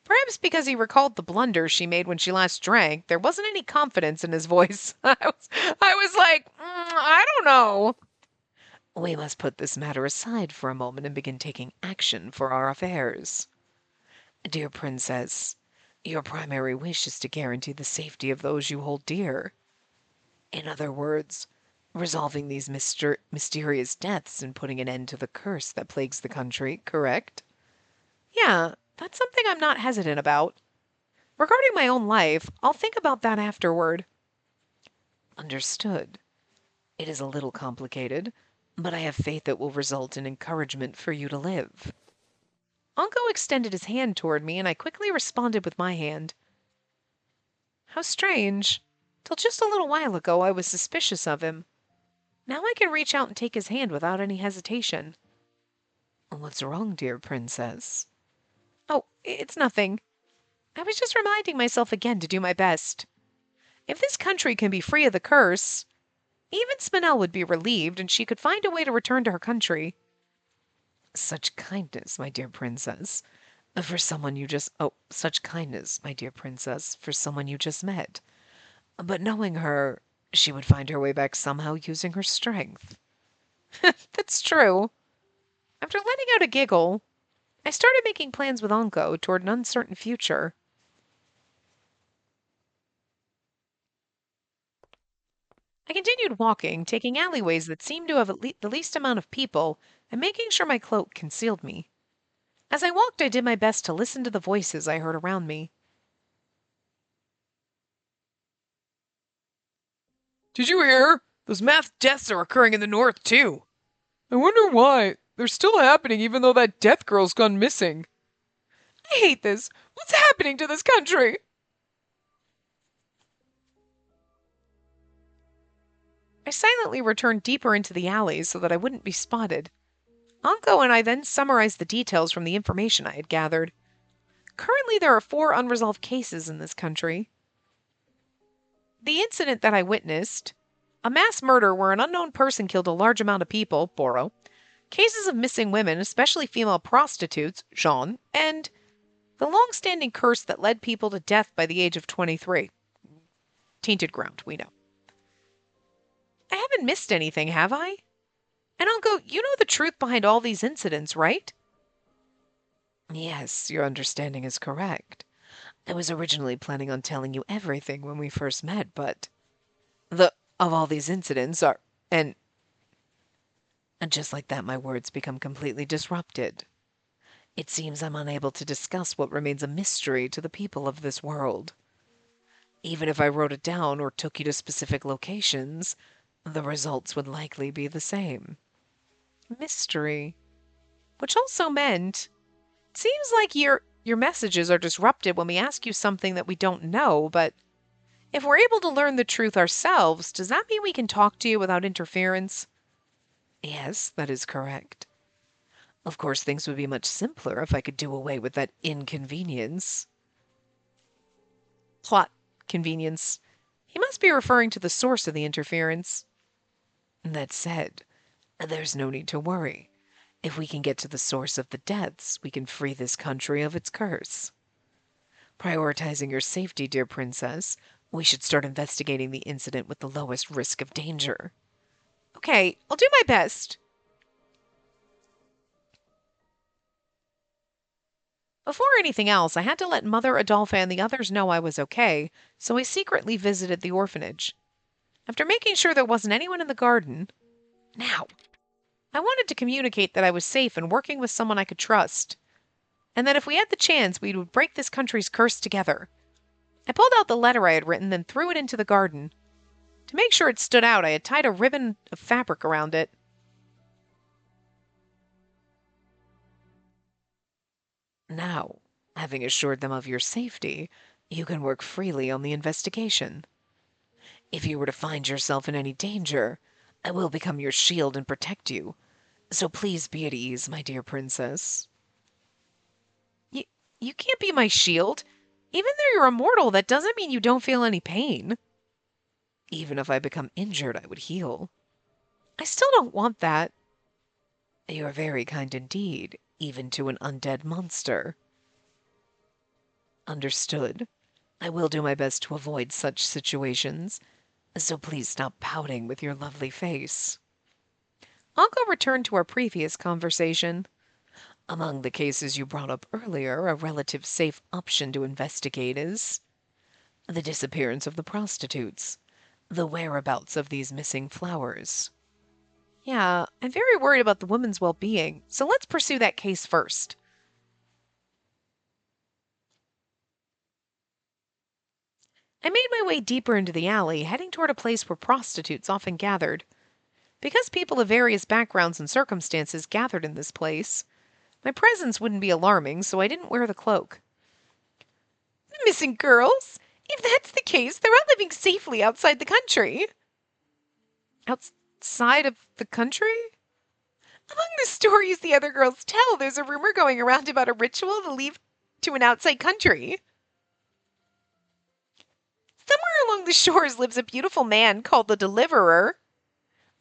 Perhaps because he recalled the blunder she made when she last drank, there wasn't any confidence in his voice. I was like, I don't know. We must put this matter aside for a moment and begin taking action for our affairs. Dear Princess, your primary wish is to guarantee the safety of those you hold dear. In other words, resolving these mysterious deaths and putting an end to the curse that plagues the country, correct? Yeah, that's something I'm not hesitant about. Regarding my own life, I'll think about that afterward. Understood. It is a little complicated, but I have faith it will result in encouragement for you to live. Anko extended his hand toward me, and I quickly responded with my hand. How strange. Till just a little while ago, I was suspicious of him. Now I can reach out and take his hand without any hesitation. What's wrong, dear princess? Oh, it's nothing. I was just reminding myself again to do my best. If this country can be free of the curse, even Spinel would be relieved and she could find a way to return to her country. Such kindness, my dear princess, for someone you just... Oh, such kindness, my dear princess, for someone you just met. But knowing her, she would find her way back somehow using her strength. That's true. After letting out a giggle, I started making plans with Anko toward an uncertain future. I continued walking, taking alleyways that seemed to have the least amount of people, and making sure my cloak concealed me. As I walked, I did my best to listen to the voices I heard around me. Did you hear? Those mass deaths are occurring in the north, too. I wonder why. They're still happening even though that death girl's gone missing. I hate this. What's happening to this country? I silently returned deeper into the alleys so that I wouldn't be spotted. Anko and I then summarized the details from the information I had gathered. Currently, there are 4 unresolved cases in this country. The incident that I witnessed, a mass murder where an unknown person killed a large amount of people, Boro, cases of missing women, especially female prostitutes, Jean, and the long-standing curse that led people to death by the age of 23. Tainted ground, we know. I haven't missed anything, have I? And Uncle, you know the truth behind all these incidents, right? Yes, your understanding is correct. I was originally planning on telling you everything when we first met, but of all these incidents are and just like that my words become completely disrupted. It seems I'm unable to discuss what remains a mystery to the people of this world. Even if I wrote it down or took you to specific locations, the results would likely be the same. Mystery. Which also meant, it seems like your messages are disrupted when we ask you something that we don't know, but if we're able to learn the truth ourselves, does that mean we can talk to you without interference? Yes, that is correct. Of course, things would be much simpler if I could do away with that inconvenience. Plot convenience. He must be referring to the source of the interference. That said, there's no need to worry. If we can get to the source of the deaths, we can free this country of its curse. Prioritizing your safety, dear princess, we should start investigating the incident with the lowest risk of danger. Okay, I'll do my best. Before anything else, I had to let Mother Adolpha and the others know I was okay, so I secretly visited the orphanage. After making sure there wasn't anyone in the garden, now, I wanted to communicate that I was safe and working with someone I could trust, and that if we had the chance, we would break this country's curse together. I pulled out the letter I had written, then threw it into the garden. To make sure it stood out, I had tied a ribbon of fabric around it. Now, having assured them of your safety, you can work freely on the investigation. If you were to find yourself in any danger, I will become your shield and protect you. So please be at ease, my dear princess. You can't be my shield. Even though you're immortal, that doesn't mean you don't feel any pain. Even if I become injured, I would heal. I still don't want that. You are very kind indeed, even to an undead monster. Understood. I will do my best to avoid such situations, so please stop pouting with your lovely face. Uncle returned to our previous conversation. Among the cases you brought up earlier, a relative safe option to investigate is the disappearance of the prostitutes. the whereabouts of these missing flowers. Yeah, I'm very worried about the woman's well-being, so let's pursue that case first. I made my way deeper into the alley, heading toward a place where prostitutes often gathered. Because people of various backgrounds and circumstances gathered in this place, my presence wouldn't be alarming, so I didn't wear the cloak. The missing girls? If that's the case, they're all living safely outside the country. Outside of the country? Among the stories the other girls tell, there's a rumor going around about a ritual to leave to an outside country. Somewhere along the shores lives a beautiful man called the Deliverer.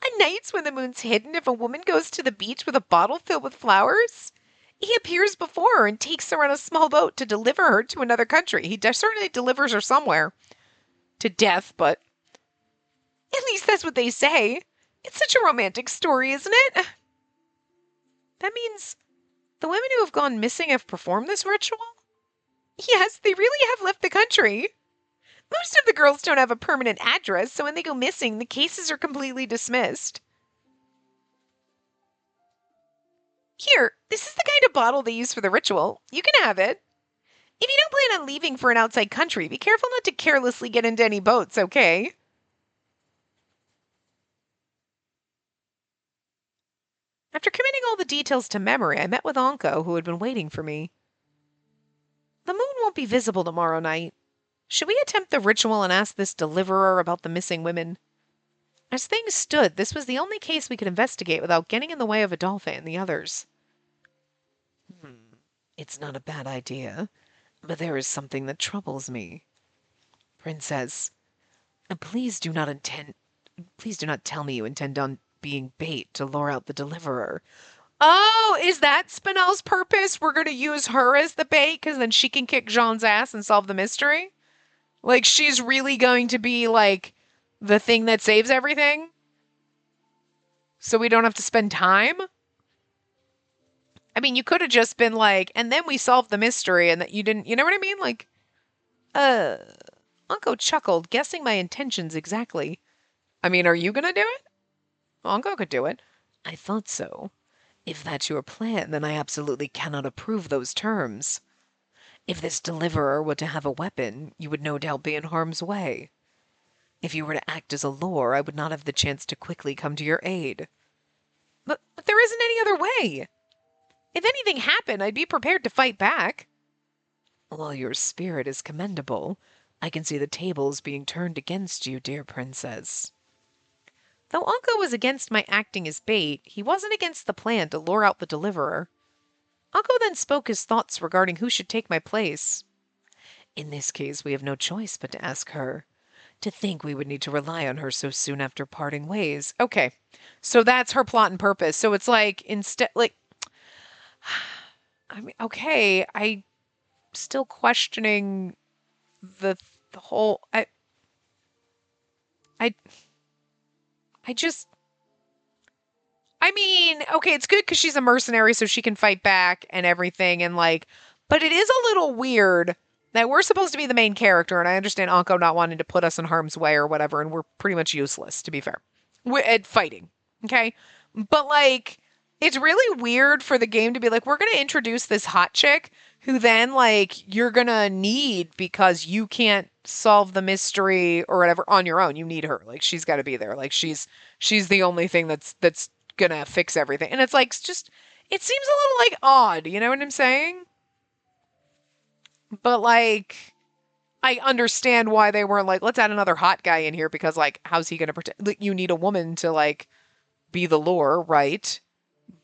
On nights when the moon's hidden, if a woman goes to the beach with a bottle filled with flowers, he appears before her and takes her on a small boat to deliver her to another country. He certainly delivers her somewhere. To death, but at least that's what they say. It's such a romantic story, isn't it? That means the women who have gone missing have performed this ritual? Yes, they really have left the country. Most of the girls don't have a permanent address, so when they go missing, the cases are completely dismissed. Here, this is the kind of bottle they use for the ritual. You can have it. If you don't plan on leaving for an outside country, be careful not to carelessly get into any boats, okay? After committing all the details to memory, I met with Anko, who had been waiting for me. The moon won't be visible tomorrow night. Should we attempt the ritual and ask this deliverer about the missing women? As things stood, this was the only case we could investigate without getting in the way of Adolphe and the others. It's not a bad idea, but there is something that troubles me. Princess, please do not tell me you intend on being bait to lure out the deliverer. Oh, is that Spinel's purpose? We're going to use her as the bait because then she can kick Jean's ass and solve the mystery? Like, she's really going to be, like, the thing that saves everything? So we don't have to spend time? I mean, you could have just been like, and then we solved the mystery and that you didn't, you know what I mean? Like, Uncle chuckled, guessing my intentions exactly. I mean, are you going to do it? Uncle could do it. I thought so. If that's your plan, then I absolutely cannot approve those terms. If this deliverer were to have a weapon, you would no doubt be in harm's way. If you were to act as a lure, I would not have the chance to quickly come to your aid. But there isn't any other way. If anything happened, I'd be prepared to fight back. While your spirit is commendable, I can see the tables being turned against you, dear princess. Though Anko was against my acting as bait, he wasn't against the plan to lure out the deliverer. Anko then spoke his thoughts regarding who should take my place. In this case, we have no choice but to ask her. To think we would need to rely on her so soon after parting ways. Okay, so that's her plot and purpose. So it's like, instead, like, I mean, okay, I still questioning the whole, I just, I mean, okay, it's good because she's a mercenary, so she can fight back and everything, and like, but it is a little weird that we're supposed to be the main character, and I understand Anko not wanting to put us in harm's way or whatever, and we're pretty much useless, to be fair, we're at fighting, okay? But like, it's really weird for the game to be like, we're gonna introduce this hot chick who then like you're gonna need because you can't solve the mystery or whatever on your own. You need her. Like she's got to be there. Like she's the only thing that's gonna fix everything. And it's like just it seems a little like odd, you know what I'm saying? But like I understand why they weren't like, let's add another hot guy in here because like how's he gonna protect like, you need a woman to like be the lure, right?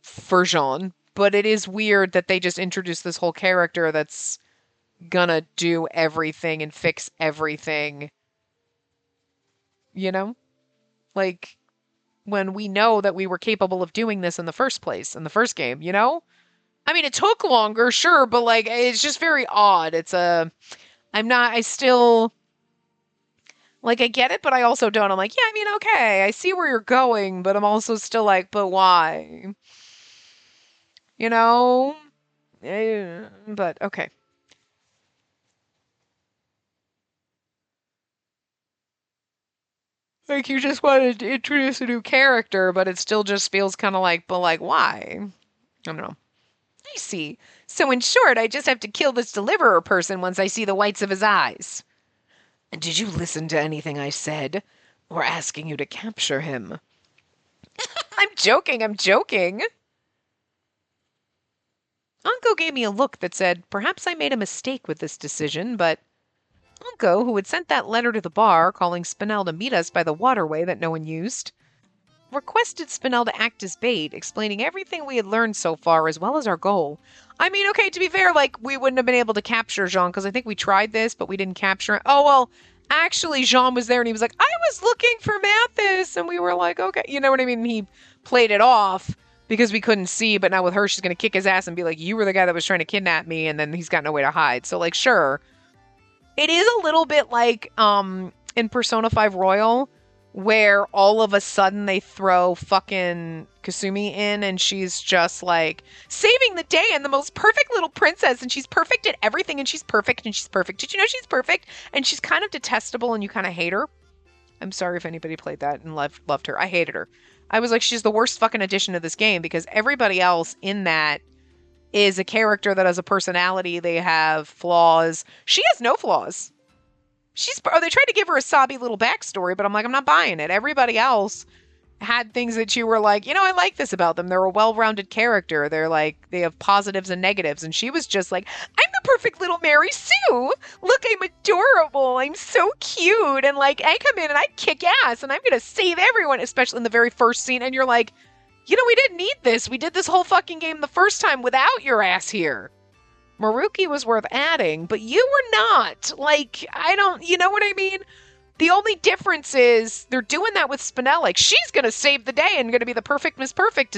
For Jean. But it is weird that they just introduced this whole character that's gonna do everything and fix everything. You know? Like when we know that we were capable of doing this in the first place, in the first game, you know? I mean, it took longer, sure, but like, it's just very odd. I still, like, I get it, but I also don't. I'm like, yeah, I mean, okay, I see where you're going, but I'm also still like, but why? You know? But, okay. Like, you just wanted to introduce a new character, but it still just feels kind of like, but like, why? I don't know. I see. So in short, I just have to kill this deliverer person once I see the whites of his eyes. And did you listen to anything I said? We're asking you to capture him. I'm joking, I'm joking. Anko gave me a look that said, perhaps I made a mistake with this decision, but Anko, who had sent that letter to the bar calling Spinel to meet us by the waterway that no one used, requested Spinel to act as bait, explaining everything we had learned so far as well as our goal. I mean, okay, to be fair, like, we wouldn't have been able to capture Jean, because I think we tried this, but we didn't capture him. Oh, well, actually, Jean was there, and he was like, I was looking for Mathis, and we were like, okay, you know what I mean? He played it off because we couldn't see, but now with her, she's going to kick his ass and be like, you were the guy that was trying to kidnap me, and then he's got no way to hide. So, like, sure. It is a little bit like in Persona 5 Royal, where all of a sudden they throw fucking Kasumi in and she's just like saving the day and the most perfect little princess and she's perfect at everything and she's perfect and she's perfect. Did you know she's perfect? And she's kind of detestable and you kind of hate her. I'm sorry if anybody played that and loved her. I hated her. I was like, she's the worst fucking addition to this game because everybody else in that is a character that has a personality. They have flaws. She has no flaws. They tried to give her a sobby little backstory, but I'm like, I'm not buying it. Everybody else had things that you were like, you know, I like this about them. They're a well-rounded character. They're like, they have positives and negatives. And she was just like, I'm the perfect little Mary Sue. Look, I'm adorable. I'm so cute. And like, I come in and I kick ass and I'm going to save everyone, especially in the very first scene. And you're like, you know, we didn't need this. We did this whole fucking game the first time without your ass here. Maruki was worth adding, but you were not. Like, I don't, you know what I mean? The only difference is they're doing that with Spinel. Like, she's going to save the day and going to be the perfect Miss Perfect.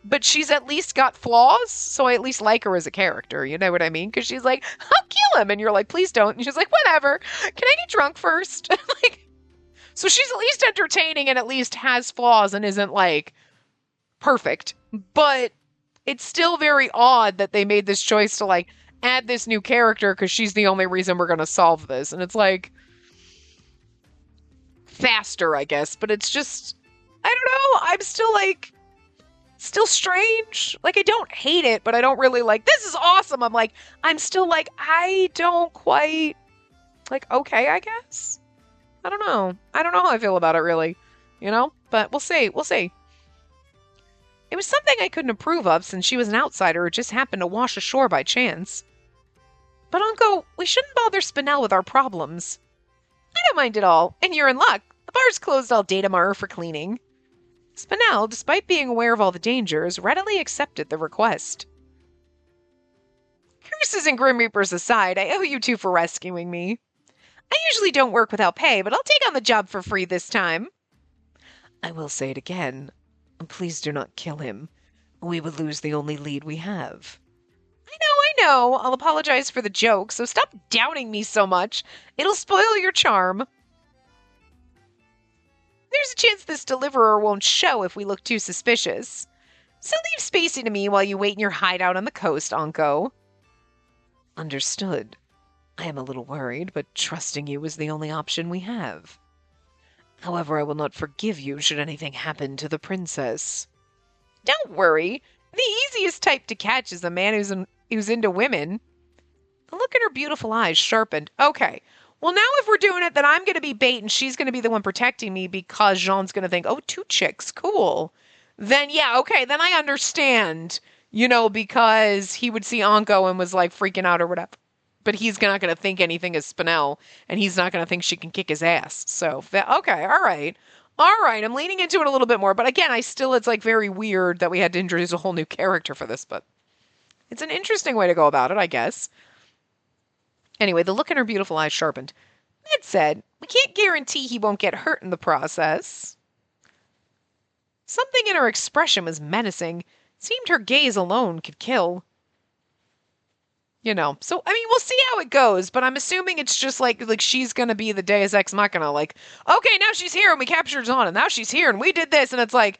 But she's at least got flaws, so I at least like her as a character. You know what I mean? Because she's like, I'll kill him. And you're like, please don't. And she's like, whatever. Can I get drunk first? Like, so she's at least entertaining and at least has flaws and isn't, like, perfect. But it's still very odd that they made this choice to, like, add this new character because she's the only reason we're going to solve this. And it's like, faster, I guess. But it's just, I don't know. I'm still, like, still strange. Like, I don't hate it, but I don't really, like, this is awesome. I'm like, I'm still, like, I don't quite, like, okay, I guess. I don't know. I don't know how I feel about it, really. You know? But we'll see. We'll see. It was something I couldn't approve of since she was an outsider who just happened to wash ashore by chance. But Uncle, we shouldn't bother Spinel with our problems. I don't mind at all, and you're in luck. The bar's closed all day tomorrow for cleaning. Spinel, despite being aware of all the dangers, readily accepted the request. Curses and Grim Reapers aside, I owe you two for rescuing me. I usually don't work without pay, but I'll take on the job for free this time. I will say it again. Please do not kill him. We would lose the only lead we have. I know. I'll apologize for the joke, so stop doubting me so much. It'll spoil your charm. There's a chance this deliverer won't show if we look too suspicious. So leave Spacey to me while you wait in your hideout on the coast, Anko. Understood. I am a little worried, but trusting you is the only option we have. However, I will not forgive you should anything happen to the princess. Don't worry. The easiest type to catch is a man who's into women. The look in her beautiful eyes sharpened. Okay. Well, now if we're doing it, then I'm going to be bait and she's going to be the one protecting me because Jean's going to think, oh, two chicks, cool. Then, yeah, okay, then I understand, you know, because he would see Anko and was like freaking out or whatever. But he's not going to think anything is Spinel, and he's not going to think she can kick his ass. So, okay, all right. All right, I'm leaning into it a little bit more. But again, it's like very weird that we had to introduce a whole new character for this, but it's an interesting way to go about it, I guess. Anyway, the look in her beautiful eyes sharpened. That said, we can't guarantee he won't get hurt in the process. Something in her expression was menacing. It seemed her gaze alone could kill. You know, so, I mean, we'll see how it goes, but I'm assuming it's just like she's going to be the Deus Ex Machina, like, okay, now she's here and we captured Zon, and now she's here and we did this, and it's like,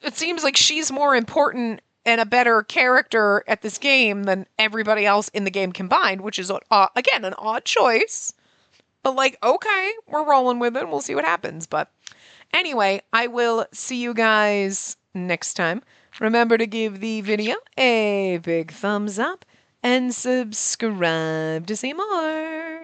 it seems like she's more important and a better character at this game than everybody else in the game combined, which is, again, an odd choice. But like, okay, we're rolling with it. We'll see what happens. But anyway, I will see you guys next time. Remember to give the video a big thumbs up and subscribe to see more.